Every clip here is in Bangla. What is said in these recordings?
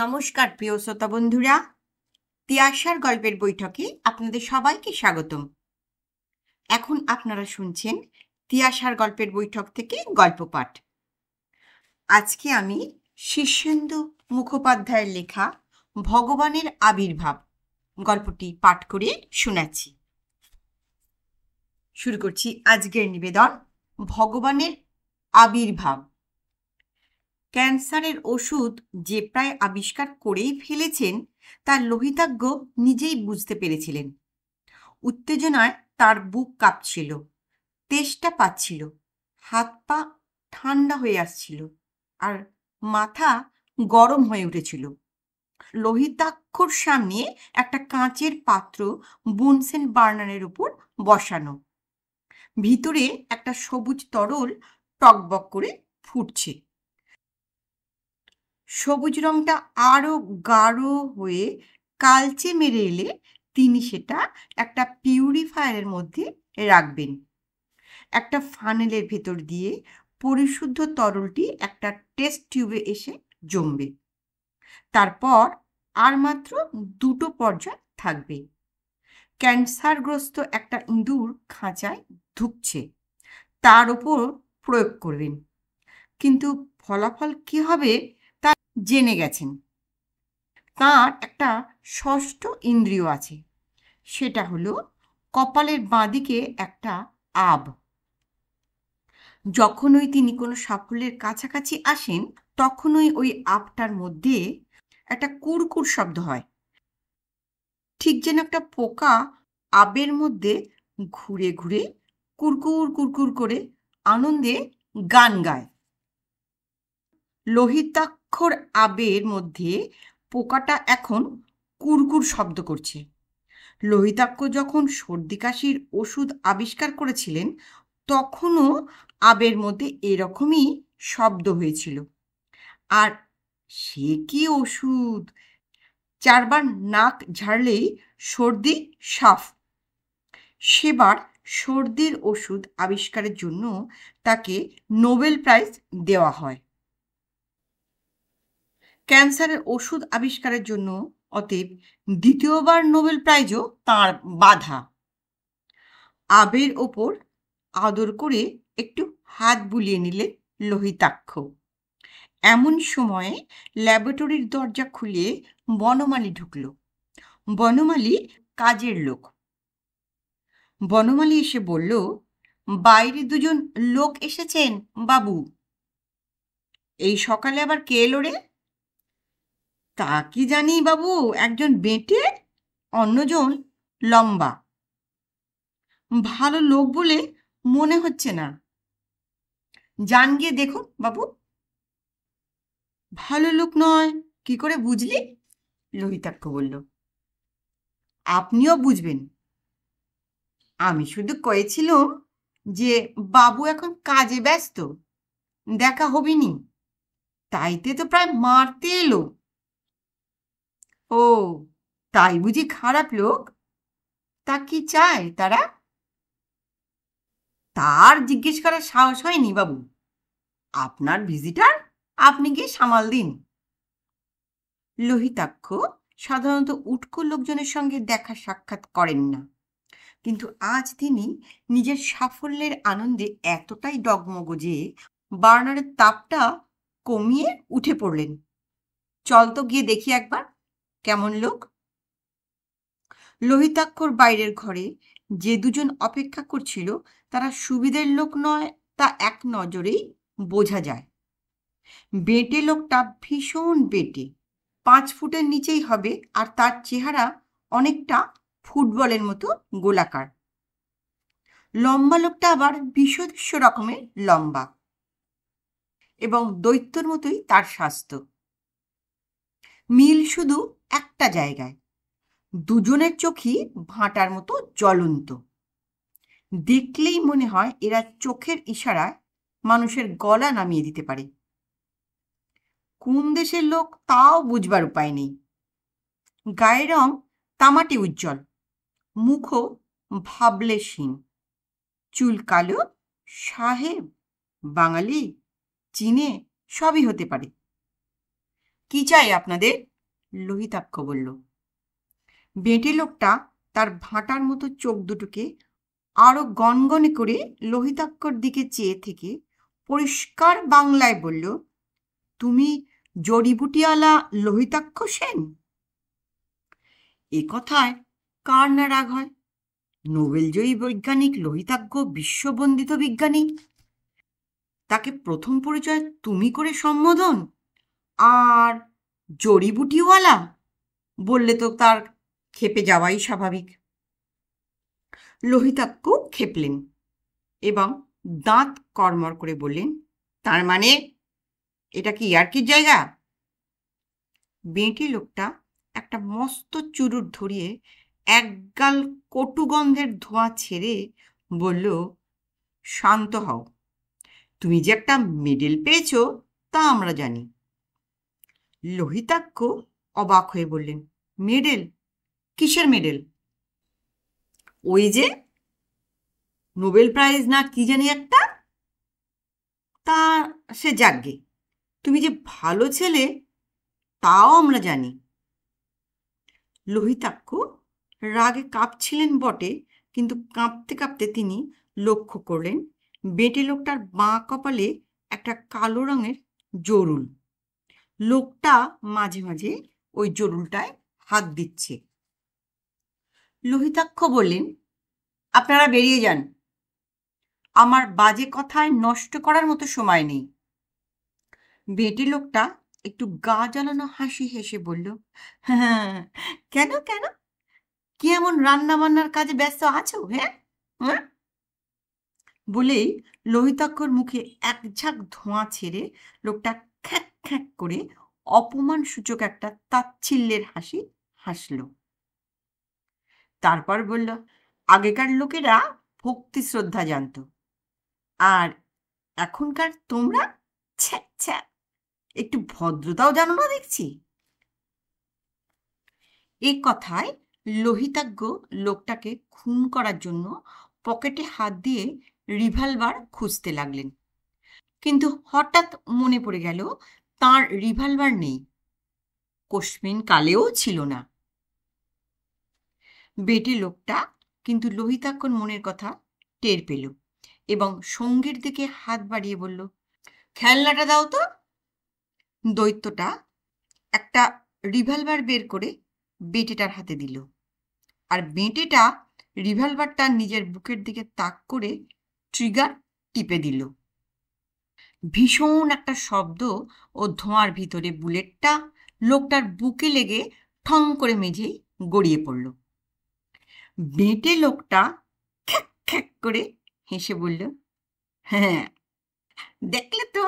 নমস্কার প্রিয় শ্রোতা বন্ধুরা, তিয়াশার গল্পের বৈঠকে আপনাদের সবাইকে স্বাগতম। এখন আপনারা শুনছেন তিয়াশার গল্পের বৈঠক থেকে গল্প পাঠ। আজকে আমি শীর্ষেন্দু মুখোপাধ্যায়ের লেখা ভগবানের আবির্ভাব গল্পটি পাঠ করে শোনাচ্ছি। শুরু করছি আজকের নিবেদন, ভগবানের আবির্ভাব। ক্যান্সারের ওষুধ যে প্রায় আবিষ্কার করেই ফেলেছেন তা লোহিতাজ্ঞ নিজেই বুঝতে পেরেছিলেন। উত্তেজনায় তার বুক কাঁপছিল, তেষ্টা পাচ্ছিল, হাত পা ঠান্ডা হয়ে আসছিল, আর মাথা গরম হয়ে উঠেছিল। লোহিতাক্ষর সামনে একটা কাঁচের পাত্র বুনসেন বার্নারের উপর বসানো। ভিতরে একটা সবুজ তরল টকবক করে ফুটছে। সবুজ রংটা আরো গাঢ় হয়ে কালচে মেরে এলে তিনি সেটা একটা পিউরিফায়ারের মধ্যে রাখবেন। একটা ফানেলের ভেতর দিয়ে পরিশুদ্ধ তরলটি একটা টেস্ট টিউবে এসে জমবে। তারপর আর মাত্র 2টো পর্যায় থাকবে। ক্যান্সারগ্রস্ত একটা ইঁদুর খাঁচায় ঢুকছে, তার ওপর প্রয়োগ করবেন। কিন্তু ফলাফল কি হবে তা জেনে গেছেন। তার একটা ষষ্ঠ ইন্দ্রিয় আছে, সেটা হলো কপালের বাঁদিকে একটা আব। যখনই তিনি কোনো সাফল্যের কাছাকাছি আসেন তখনই ওই আবটার মধ্যে একটা কুরকুর শব্দ হয়, ঠিক যেন একটা পোকা আবের মধ্যে ঘুরে ঘুরে কুরকুর কুরকুর করে আনন্দে গান গায়। লোহিতাক্ষর আবের মধ্যে পোকাটা এখন কুরকুর শব্দ করছে। লোহিতাক্ষ যখন সর্দি কাশির ওষুধ আবিষ্কার করেছিলেন তখনও আবের মধ্যে এরকমই শব্দ হয়েছিল। আর সে কি ওষুধ! 4 বার নাক ঝাড়লেই সর্দি সাফ। সেবার সর্দির ওষুধ আবিষ্কারের জন্য তাকে নোবেল প্রাইজ দেওয়া হয়। ক্যান্সারের ওষুধ আবিষ্কারের জন্য অতএব দ্বিতীয়বার নোবেল প্রাইজও তাঁর বাধা। আবের ওপর আদর করে একটু হাত বুলিয়ে নিলে লোহিতাক্ষ। এমন সময়ে ল্যাবরেটরির দরজা খুলে বনমালী ঢুকল। বনমালী কাজের লোক। বনমালী এসে বলল, বাইরে 2জন লোক এসেছেন বাবু। এই সকালে আবার কে এলো রে? তা কি জানি বাবু, একজন বেঁটে, অন্যজন লম্বা। ভালো লোক বলে মনে হচ্ছে না। যান গিয়ে দেখুন বাবু। ভালো লোক নয় কি করে বুঝলি? লোহিতাক্ষ বলল। আপনিও বুঝবেন। আমি শুধু কয়েছিলুম যে বাবু এখন কাজে ব্যস্ত, দেখা হবিনি, তাইতে তো প্রায় মারতে এলো। ও, তাই বুঝি খারাপ লোক? তা কি চায় তারা? তার জিজ্ঞেস করার সাহস হয়নি বাবু। আপনার ভিজিটার, আপনি গিয়ে সামাল দিন। লোহিতাক্ষ সাধারণত উটকো লোকজনের সঙ্গে দেখা সাক্ষাৎ করেন না, কিন্তু আজ তিনি নিজের সাফল্যের আনন্দে এতটাই ডগমগ যে বার্নারের তাপটা কমিয়ে উঠে পড়লেন। চল তো গিয়ে দেখি একবার কেমন লোক। লোহিতাক্ষর বাইরের ঘরে যে 2জন অপেক্ষা করছিল তারা সুবিধের লোক নয় তা এক নজরেই বোঝা যায়। বেঁটে লোকটা ভীষণ বেঁটে, 5 ফুটের নিচেই হবে, আর তার চেহারা অনেকটা ফুটবলের মতো গোলাকার। লম্বা লোকটা আবার বিশদৃশ্য রকমের লম্বা, এবং দৈত্যর মতোই তার স্বাস্থ্য। মিল শুধু একটা জায়গায়, 2জনের চোখই ভাঁটার মতো জ্বলন্ত। দেখলেই মনে হয় এরা চোখের ইশারায় মানুষের গলা নামিয়ে দিতে পারে। কোন দেশের লোক তাও বুঝবার উপায় নেই। গায়ের রং তামাটে উজ্জ্বল, মুখও ভাবলেশহীন, চুল কালো, সাহেব, বাঙালি, চীনে সবই হতে পারে। কি চাই আপনাদের? লোহিতাক্ষ বলল। বেঁটে লোকটা তার ভাঁটার মতো চোখ দুটোকে আরো গনগনে করে লোহিতাক্ষর দিকে চেয়ে থেকে পরিষ্কার বাংলায় বলল, তুমি জড়িবুটিওয়ালা লোহিতাক্ষ সেন? এ কথায় কার না রাগ হয়? নোবেলজয়ী বৈজ্ঞানিক লোহিতাক্ষ বিশ্ববন্দিত বিজ্ঞানী, তাকে প্রথম পরিচয় তুমি করে সম্বোধন, আর জড়িবুটিওয়ালা বললে তো তার ক্ষেপে যাওয়াই স্বাভাবিক। লোহিতাক্ষ ক্ষেপলেন এবং দাঁত কড়মড় করে বললেন, তার মানে এটা কি ইয়ার্কির জায়গা? বেঁটে লোকটা একটা মস্ত চুরুট ধরিয়ে একগাল কটু গন্ধের ধোঁয়া ছেড়ে বলল, শান্ত হও, তুমি যে একটা মেডেল পেয়েছো তা আমরা জানি। লোহিতাক্ষ অবাক হয়ে বললেন, মেডেল? কিসের মেডেল? ওই যে নোবেল প্রাইজ না কি জানি একটা। তা সে যাকগে, তুমি যে ভালো ছেলে তাও আমরা জানি। লোহিতাক্ষ রাগে কাঁপছিলেন বটে, কিন্তু কাঁপতে কাঁপতে তিনি লক্ষ্য করলেন বেঁটে লোকটার বাঁ কপালে একটা কালো রঙের জরুল। লোকটা মাঝে মাঝে ওই জরুলটায় হাত দিচ্ছে। লোহিতাক্ষ বললেন, আপনারা বেরিয়ে যান, আমার বাজে কথায় নষ্ট করার মতো সময় নেই। বেঁটে লোকটা একটু গা জ্বালানো হাসি হেসে বলল, হ্যাঁ, কেন কেন, কি এমন রান্না বান্নার কাজে ব্যস্ত আছো? হ্যাঁ হ্যাঁ বলেই লোহিতাক্ষর মুখে এক ঝাঁক ধোঁয়া ছেড়ে লোকটা খ্যাক খ্যাক করে অপমান সূচক একটা তাচ্ছিল্যের হাসি হাসল। তারপর বলল, আগেকার লোকেরা ভক্তি শ্রদ্ধা জানত, আর এখনকার তোমরা ছ্যা ছ্যা, একটু ভদ্রতাও জানো না দেখছি। এই কথায় লোহিতাজ্ঞ লোকটাকে খুন করার জন্য পকেটে হাত দিয়ে রিভলভার খুঁজতে লাগলেন, কিন্তু হঠাৎ মনে পড়ে গেল তার রিভলভার নেই, কোশ্মিন কালেও ছিল না। বেটে লোকটা কিন্তু লোহিতাক্ষর মনের কথা টের পেল এবং সঙ্গীর দিকে হাত বাড়িয়ে বলল, খেলনাটা দাও তো। দৈত্যটা একটা রিভলভার বের করে বেটেটার হাতে দিল, আর বেটেটা রিভলভারটা নিজের বুকের দিকে তাক করে ট্রিগার টিপে দিল। ভীষণ একটা শব্দ ও ধোঁয়ার ভিতরে বুলেটটা লোকটার বুকে লেগে ঠং করে মেঝেই গড়িয়ে পড়ল। বেঁটে লোকটা খ্যাক খ্যাক করে হেসে বলল, হ্যাঁ, দেখলে তো,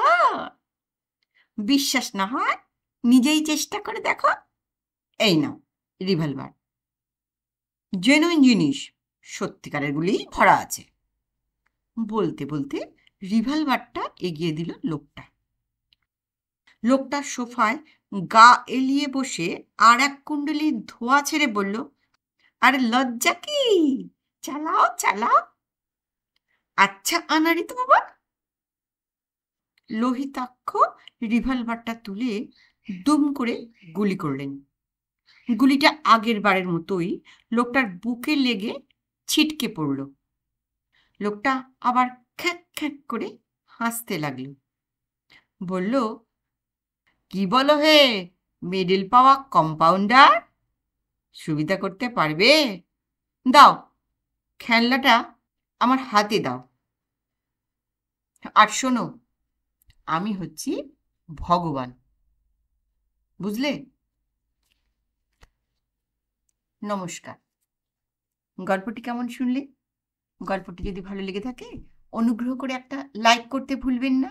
বিশ্বাস না হয় নিজেই চেষ্টা করে দেখো। এই নাও রিভলভার, জেনুইন জিনিস, সত্যিকারের গুলি ভরা আছে। বলতে বলতে রিভলভারটা এগিয়ে দিল লোকটা। লোকটা সোফায় গা এলিয়ে বসে আর এক কুণ্ডলি ধোঁয়া ছেড়ে বলল, আরে লজ্জা কি, চালাও চালাও। আচ্ছা আনারি তো বাবা। লোহিতাক্ষ রিভলভারটা তুলে দুম করে গুলি করলেন। গুলিটা আগের বারের মতোই লোকটার বুকে লেগে ছিটকে পড়ল। লোকটা আবার খ্যাক খ্যাক করে হাসতে লাগল। বলল, কি বলো হে মেডেল পাওয়া কম্পাউন্ডার, সুবিধা করতে পারবে? দাও খেলনাটা আমার হাতে দাও। আর শোনো, আমি হচ্ছি ভগবান, বুঝলে? নমস্কার। গল্পটি কেমন শুনলে? গল্পটি যদি ভালো লেগে থাকে অনুগ্রহ করে একটা লাইক করতে ভুলবেন না।